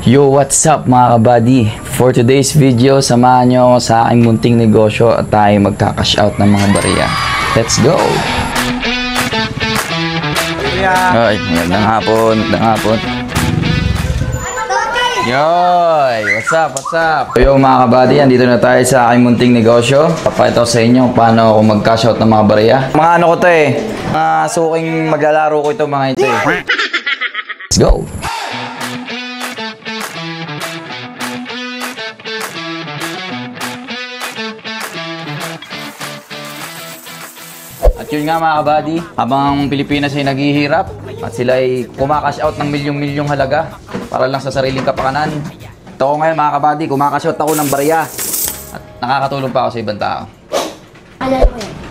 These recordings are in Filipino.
Yo, what's up mga kabady? For today's video, samahan nyo ako sa aking munting negosyo at tayo magkakash out ng mga barya. Let's go! Ay, magandang hapon, magandang hapon. Yoy! What's up, what's up? So yo mga kabady, andito na tayo sa aking munting negosyo. Papakita ko sa inyo paano ako mag-cash out ng mga barya. Mga ano ko to mga suking maglalaro ko ito mga ito Let's go! At yun nga mga kabady, habang Pilipinas ay naghihirap at sila ay kumakash out ng milyong-milyong halaga para lang sa sariling kapakanan. Ito ko ngayon mga kabady, kumakash out ako ng barya at nakakatulong pa ako sa ibang tao.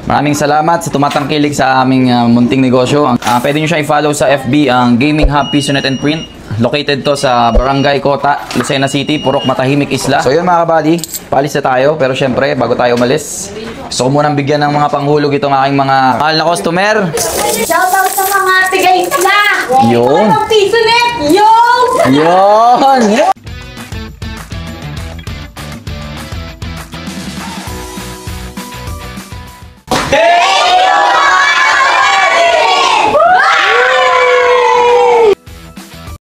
Maraming salamat sa tumatangkilik sa aming munting negosyo. Pwede nyo siya i-follow sa FB, ang Gaming Hub Piso Net and Print. Located to sa Barangay Kota, Lucena City, Purok Matahimik Isla. So yun mga kabady, paalis na tayo. Pero syempre, bago tayo umalis, gusto ko munang bigyan ng mga panghulog itong aking mga mahal na customer. Shoutout sa mga tiga-isla! Yun! Ang Piso Net! Yun! Yun! Hey!